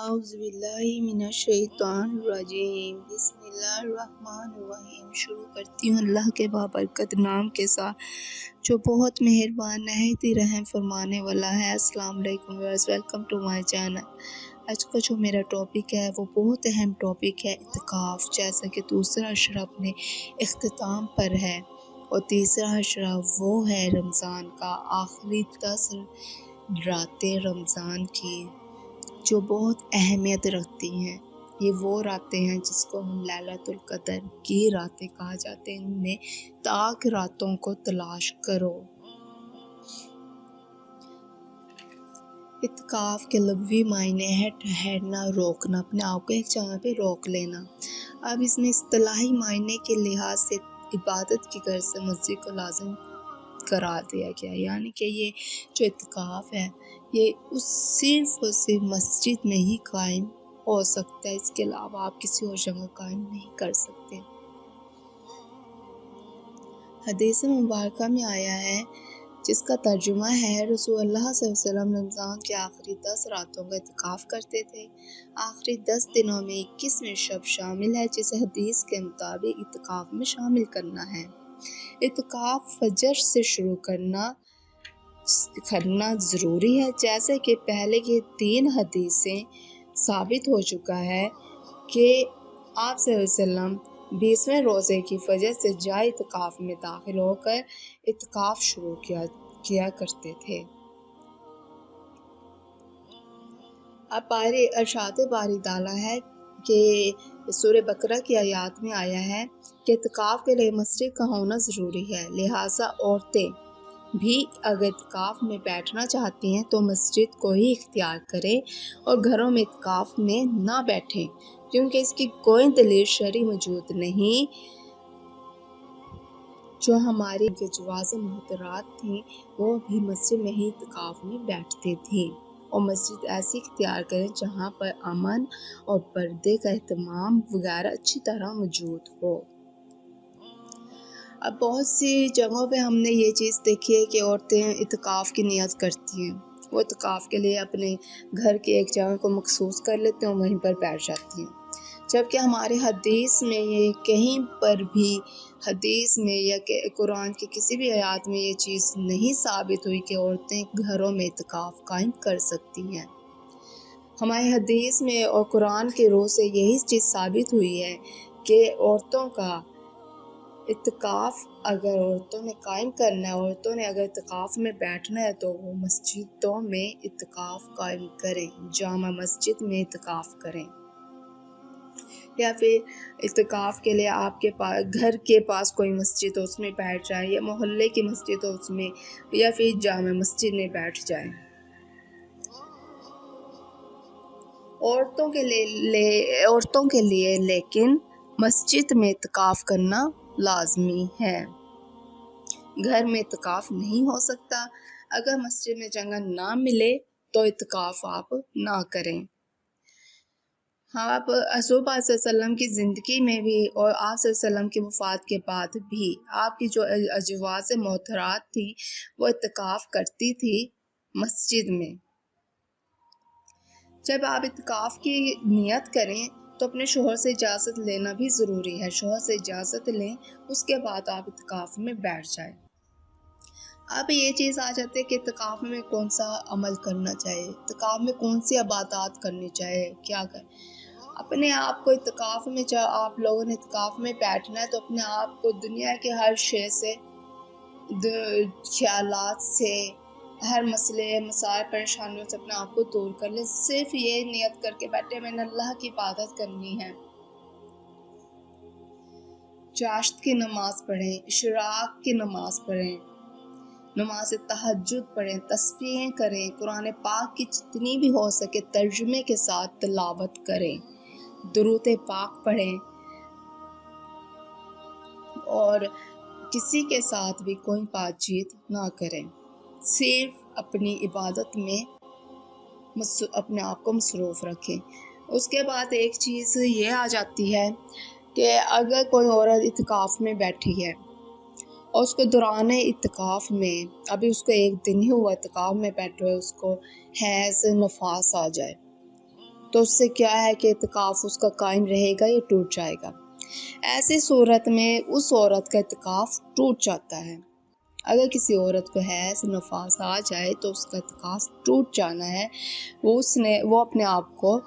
اعوذ باللہ من الشیطان الرجیم بسم اللہ الرحمن الرحیم۔ شروع کرتی ہوں اللہ کے بابرکت نام کے ساتھ جو بہت مہربان نہایت ہی رحم فرمانے والا ہے۔ السلام علیکم viewers, welcome to my channel. آج کا جو میرا ٹاپک ہے وہ بہت اہم ٹاپک ہے، اعتکاف۔ جیسا کہ دوسرا اشرا اپنے اختتام پر ہے اور تیسرا اشرا وہ ہے رمضان کا، آخری 10 راتیں رمضان کی جو بہت اہمیت رکھتی ہیں۔ یہ وہ راتیں ہیں جس کو ہم لیلۃ القدر کی راتیں کہا جاتے ہیں۔ ان میں تاک راتوں کو تلاش کرو۔ اعتکاف کے لغوی معنی ہے ٹھہرنا، روکنا، اپنے آپ کو ایک جگہ پہ روک لینا۔ اب اس میں اصطلاحی معنی کے لحاظ سے عبادت کی غرض سے مسجد کو لازم قرار دیا گیا، یعنی کہ یہ جو اعتکاف ہے یہ صرف اور صرف مسجد میں ہی قائم ہو سکتا ہے، اس کے علاوہ آپ کسی اور جگہ قائم نہیں کر سکتے۔ حدیث مبارکہ میں آیا ہے جس کا ترجمہ ہے، رسول اللہ صلی اللہ علیہ وسلم رمضان کے آخری 10 راتوں کا اعتکاف کرتے تھے۔ آخری 10 دنوں میں 21ویں شب شامل ہے جسے حدیث کے مطابق اعتکاف میں شامل کرنا ہے۔ اعتکاف فجر سے شروع کرنا ضروری ہے، جیسے کہ پہلے کی 3 حدیثیں ثابت ہو چکا ہے کہ آپ صلی اللہ علیہ وسلم 20ویں روزے کی فجر سے جائے اعتکاف میں داخل ہو کر اعتکاف شروع کیا کرتے تھے۔ اب ارشاد باری تعالیٰ ہے کہ سورہ بقرہ کی آیات میں آیا ہے کہ اعتکاف کے لیے مسجد کا ہونا ضروری ہے، لہٰذا عورتیں بھی اگر اعتکاف میں بیٹھنا چاہتی ہیں تو مسجد کو ہی اختیار کریں اور گھروں میں اعتکاف میں نہ بیٹھیں، کیونکہ اس کی کوئی دلیل شرعی موجود نہیں۔ جو ہماری جواز محترات تھیں وہ بھی مسجد میں ہی اعتکاف میں بیٹھتے تھیں، اور مسجد ایسی اختیار کریں جہاں پر امن اور پردے کا اہتمام وغیرہ اچھی طرح موجود ہو۔ اب بہت سی جگہوں پہ ہم نے یہ چیز دیکھی ہے کہ عورتیں اعتکاف کی نیت کرتی ہیں، وہ اعتکاف کے لیے اپنے گھر کی ایک جگہ کو مخصوص کر لیتے ہیں اور وہیں پر بیٹھ جاتی ہیں، جبکہ ہمارے حدیث میں یہ کہیں پر بھی حدیث میں یا کہ قرآن کی کسی بھی آیات میں یہ چیز نہیں ثابت ہوئی کہ عورتیں گھروں میں اعتکاف قائم کر سکتی ہیں۔ ہماری حدیث میں اور قرآن کے روح سے یہی چیز ثابت ہوئی ہے کہ عورتوں کا اعتکاف اگر عورتوں نے قائم کرنا ہے، عورتوں نے اگر اعتکاف میں بیٹھنا ہے تو وہ مسجدوں میں اعتکاف قائم کریں، جامع مسجد میں اعتکاف کریں، یا پھر اعتکاف کے لیے آپ کے پاس گھر کے پاس کوئی مسجد ہو اس میں بیٹھ جائیں، یا محلے کی مسجد ہو اس میں، یا پھر جامع مسجد میں بیٹھ جائیں۔ عورتوں کے لیے لیکن مسجد میں اعتکاف کرنا لازمی ہے، گھر میں اعتکاف نہیں ہو سکتا۔ اگر مسجد میں جگہ نہ ملے تو اعتکاف آپ نہ کریں۔ آپ رسول پاک صلی اللہ علیہ وسلم کی زندگی میں بھی اور آپ صلی اللہ علیہ وسلم کی وفات کے بعد بھی آپ کی جو ازواج محترات تھی وہ اعتکاف کرتی تھی مسجد میں۔ جب آپ اعتکاف کی نیت کریں تو اپنے شوہر سے اجازت لینا بھی ضروری ہے، شوہر سے اجازت لیں، اس کے بعد آپ اعتکاف میں بیٹھ جائیں۔ اب یہ چیز آ جاتی ہے کہ اعتکاف میں کون سا عمل کرنا چاہیے، اعتکاف میں کون سی عبادات کرنی چاہیے، کیا کریں۔ اپنے آپ کو اعتکاف میں جب آپ لوگوں نے اعتکاف میں بیٹھنا ہے تو اپنے آپ کو دنیا کے ہر شے سے، خیالات سے، ہر مسئلے مسائل پریشانیوں سے اپنے آپ کو دور کر لیں، صرف یہ نیت کر کے بیٹھے میں نے اللہ کی عبادت کرنی ہے۔ چاشت کی نماز پڑھیں، اشراق کی نماز پڑھیں، نماز تہجد پڑھیں، تسبیحیں کریں، قرآن پاک کی جتنی بھی ہو سکے ترجمے کے ساتھ تلاوت کریں، درود پاک پڑھیں، اور کسی کے ساتھ بھی کوئی بات چیت نہ کریں، صرف اپنی عبادت میں اپنے آپ کو مصروف رکھیں۔ اس کے بعد ایک چیز یہ آ جاتی ہے کہ اگر کوئی عورت اعتکاف میں بیٹھی ہے اور اس کو دوران اعتکاف میں، ابھی اس کو 1 دن ہی ہوا اعتکاف میں بیٹھے ہوئے، اس کو حیض نفاس آ جائے تو اس سے کیا ہے کہ اعتکاف اس کا قائم رہے گا یا ٹوٹ جائے گا۔ ایسی صورت میں اس عورت کا اعتکاف ٹوٹ جاتا ہے۔ اگر کسی عورت کو حیض نفاس آ جائے تو اس کا اعتکاف ٹوٹ جانا ہے۔ وہ اپنے آپ کو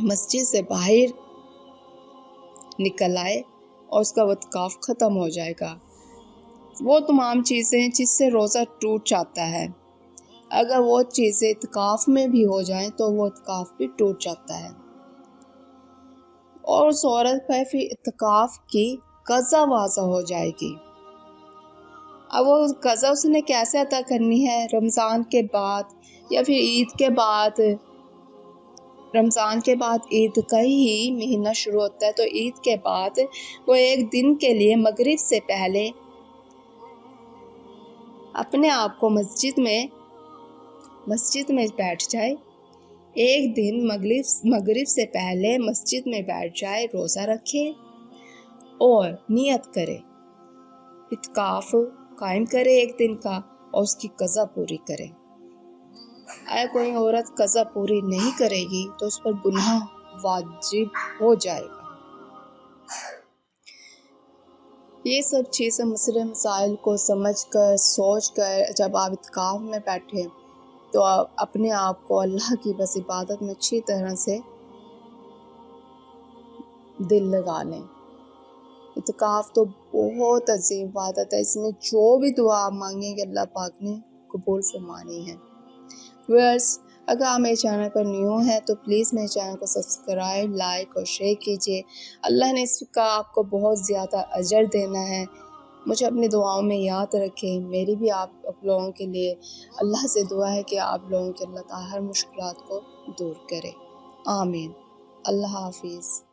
مسجد سے باہر نکل آئے اور اس کا اعتکاف ختم ہو جائے گا۔ وہ تمام چیزیں جس سے روزہ ٹوٹ جاتا ہے، اگر وہ چیزیں اعتکاف میں بھی ہو جائیں تو وہ اعتکاف بھی ٹوٹ جاتا ہے، اور اس عورت پر پھر اعتکاف کی قضا واضح ہو جائے گی۔ اب وہ قضا اس نے کیسے ادا کرنی ہے؟ رمضان کے بعد یا پھر عید کے بعد۔ رمضان کے بعد عید کا ہی مہینہ شروع ہوتا ہے، تو عید کے بعد وہ ایک دن کے لیے مغرب سے پہلے اپنے آپ کو مسجد میں بیٹھ جائے۔ ایک دن مغرب سے پہلے مسجد میں بیٹھ جائے، روزہ رکھے اور نیت کرے، اعتکاف قائم کرے ایک دن کا، اور اس کی قضا پوری کرے۔ اگر کوئی عورت قضا پوری نہیں کرے گی تو اس پر گناہ واجب ہو جائے گا۔ یہ سب چیزیں مسئلے مسائل کو سمجھ کر سوچ کر جب آپ اعتکاف میں بیٹھیں تو آپ اپنے آپ کو اللہ کی بس عبادت میں اچھی طرح سے دل لگا لیں۔ اعتکاف تو بہت عظیم عبادت ہے، اس میں جو بھی دعا آپ مانگیں گے اللہ پاک نے قبول فرمانی ہے۔ ویئرس، اگر آپ میرے چینل پر نیو ہیں تو پلیز میرے چینل کو سبسکرائب، لائک اور شیئر کیجیے۔ اللہ نے اس کا آپ کو بہت زیادہ اجر دینا ہے۔ مجھے اپنی دعاؤں میں یاد رکھیں۔ میری بھی آپ لوگوں کے لیے اللہ سے دعا ہے کہ آپ لوگوں کے اللہ تعالیٰ ہر مشکلات کو دور کرے۔ آمین۔ اللہ حافظ۔